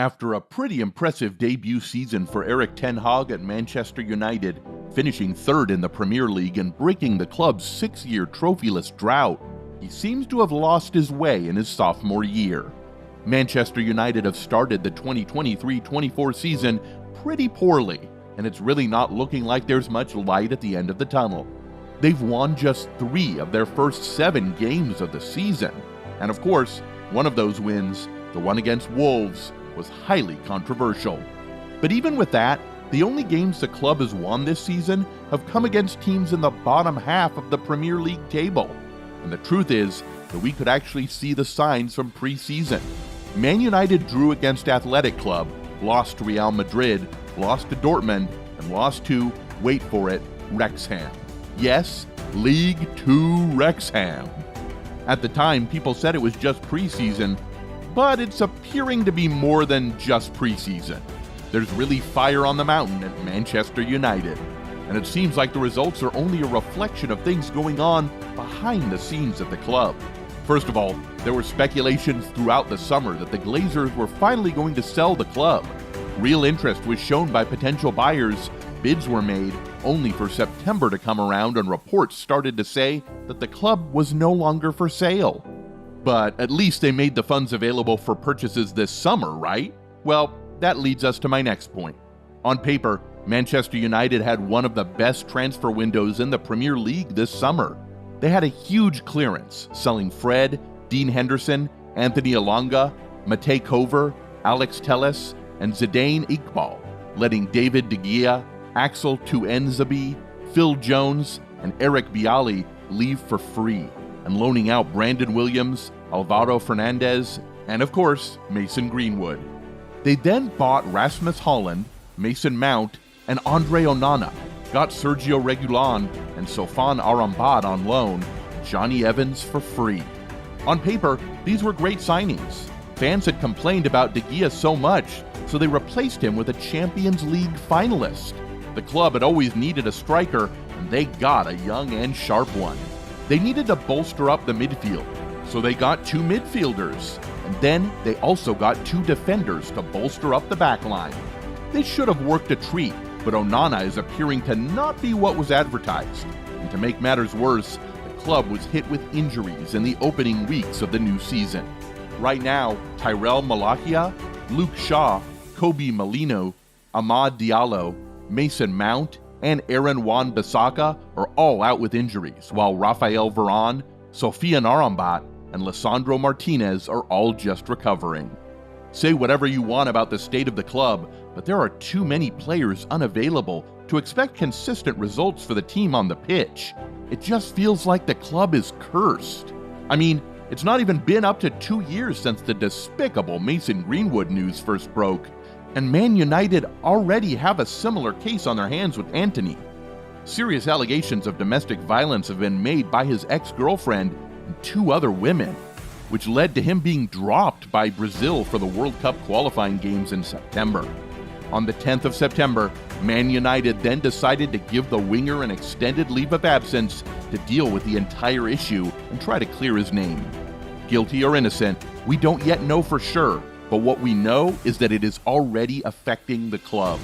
After a pretty impressive debut season for Erik Ten Hag at Manchester United, finishing third in the Premier League and breaking the club's 6-year trophyless drought, he seems to have lost his way in his sophomore year. Manchester United have started the 2023-24 season pretty poorly, and it's really not looking like there's much light at the end of the tunnel. They've won just 3 of their first 7 games of the season, and of course, one of those wins, the one against Wolves, was highly controversial. But even with that, the only games the club has won this season have come against teams in the bottom half of the Premier League table. And the truth is that we could actually see the signs from pre-season. Man United drew against Athletic Club, lost to Real Madrid, lost to Dortmund, and lost to, wait for it, Wrexham. Yes, League 2 Wrexham. At the time, people said it was just pre-season, but it's appearing to be more than just preseason. There's really fire on the mountain at Manchester United, and it seems like the results are only a reflection of things going on behind the scenes at the club. First of all, there were speculations throughout the summer that the Glazers were finally going to sell the club. Real interest was shown by potential buyers, bids were made, only for September to come around and reports started to say that the club was no longer for sale. But at least they made the funds available for purchases this summer, right? Well, that leads us to my next point. On paper, Manchester United had one of the best transfer windows in the Premier League this summer. They had a huge clearance, selling Fred, Dean Henderson, Anthony Elanga, Matej Kovar, Alex Telles, and Zidane Iqbal, letting David De Gea, Axel Tuanzebe, Phil Jones, and Eric Bialy leave for free, and loaning out Brandon Williams, Alvaro Fernandez, and of course, Mason Greenwood. They then bought Rasmus Haaland, Mason Mount, and Andre Onana, got Sergio Reguilon and Sofan Amrabat on loan, Johnny Evans for free. On paper, these were great signings. Fans had complained about De Gea so much, so they replaced him with a Champions League finalist. The club had always needed a striker, and they got a young and sharp one. They needed to bolster up the midfield, so they got 2 midfielders, and then they also got 2 defenders to bolster up the back line. They should have worked a treat, but Onana is appearing to not be what was advertised. And to make matters worse, the club was hit with injuries in the opening weeks of the new season. Right now, Tyrell Malacia, Luke Shaw, Kobe Molino, Amad Diallo, Mason Mount, and Aaron Wan-Bissaka are all out with injuries, while Rafael Varane, Sofian Amrabat, and Lisandro Martinez are all just recovering. Say whatever you want about the state of the club, but there are too many players unavailable to expect consistent results for the team on the pitch. It just feels like the club is cursed. I mean, it's not even been up to 2 years since the despicable Mason Greenwood news first broke, and Man United already have a similar case on their hands with Antony. Serious allegations of domestic violence have been made by his ex-girlfriend and 2 other women, which led to him being dropped by Brazil for the World Cup qualifying games in September. On the 10th of September, Man United then decided to give the winger an extended leave of absence to deal with the entire issue and try to clear his name. Guilty or innocent, we don't yet know for sure, but what we know is that it is already affecting the club.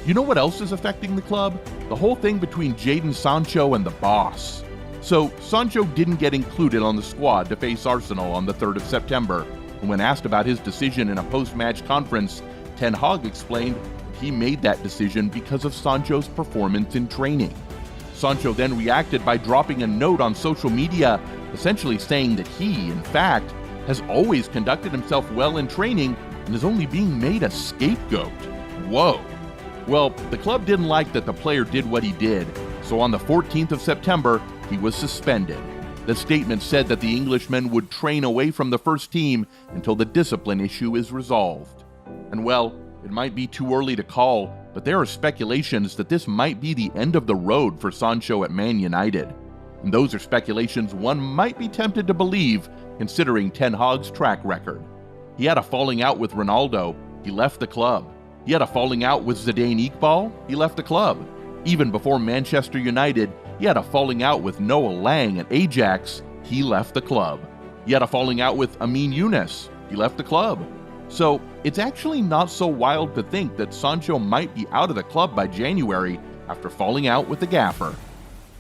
You know what else is affecting the club? The whole thing between Jadon Sancho and the boss. So, Sancho didn't get included on the squad to face Arsenal on the 3rd of September, and when asked about his decision in a post-match conference, Ten Hag explained that he made that decision because of Sancho's performance in training. Sancho then reacted by dropping a note on social media, essentially saying that he, in fact, has always conducted himself well in training and is only being made a scapegoat. Whoa. Well, the club didn't like that the player did what he did, so on the 14th of September, he was suspended. The statement said that the Englishman would train away from the first team until the discipline issue is resolved. And well, it might be too early to call, but there are speculations that this might be the end of the road for Sancho at Man United. And those are speculations one might be tempted to believe, considering Ten Hag's track record. He had a falling out with Ronaldo, he left the club. He had a falling out with Zidane Iqbal, he left the club. Even before Manchester United, he had a falling out with Noah Lang at Ajax, he left the club. He had a falling out with Amin Younes, he left the club. So it's actually not so wild to think that Sancho might be out of the club by January after falling out with the gaffer.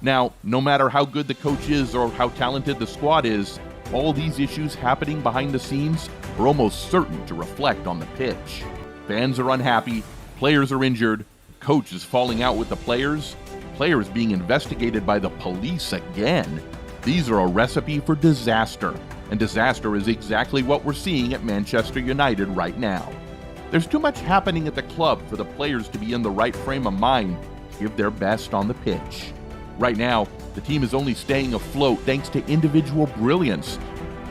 Now, no matter how good the coach is or how talented the squad is, all these issues happening behind the scenes are almost certain to reflect on the pitch. Fans are unhappy, players are injured, coach is falling out with the players being investigated by the police again. These are a recipe for disaster, and disaster is exactly what we're seeing at Manchester United right now. There's too much happening at the club for the players to be in the right frame of mind to give their best on the pitch. Right now, the team is only staying afloat thanks to individual brilliance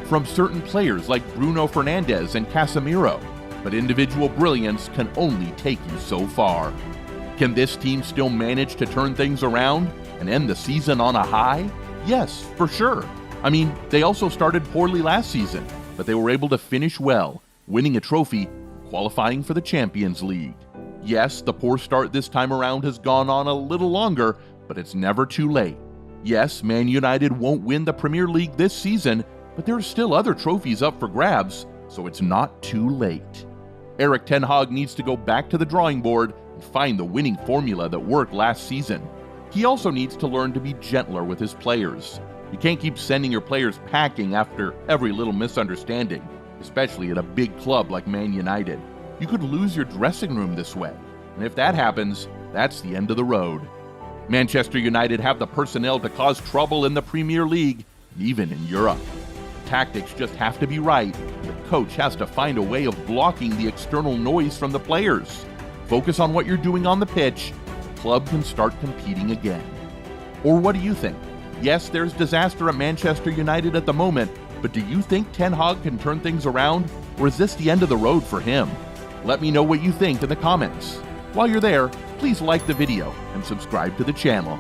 from certain players like Bruno Fernandes and Casemiro, but individual brilliance can only take you so far. Can this team still manage to turn things around and end the season on a high? Yes, for sure. I mean, they also started poorly last season, but they were able to finish well, winning a trophy, qualifying for the Champions League. Yes, the poor start this time around has gone on a little longer, but it's never too late. Yes, Man United won't win the Premier League this season, but there are still other trophies up for grabs, so it's not too late. Erik Ten Hag needs to go back to the drawing board and find the winning formula that worked last season. He also needs to learn to be gentler with his players. You can't keep sending your players packing after every little misunderstanding, especially at a big club like Man United. You could lose your dressing room this way, and if that happens, that's the end of the road. Manchester United have the personnel to cause trouble in the Premier League, even in Europe. Tactics just have to be right. The coach has to find a way of blocking the external noise from the players. Focus on what you're doing on the pitch. The club can start competing again. Or what do you think? Yes, there's disaster at Manchester United at the moment, but do you think Ten Hag can turn things around, or is this the end of the road for him? Let me know what you think in the comments. While you're there, please like the video and subscribe to the channel.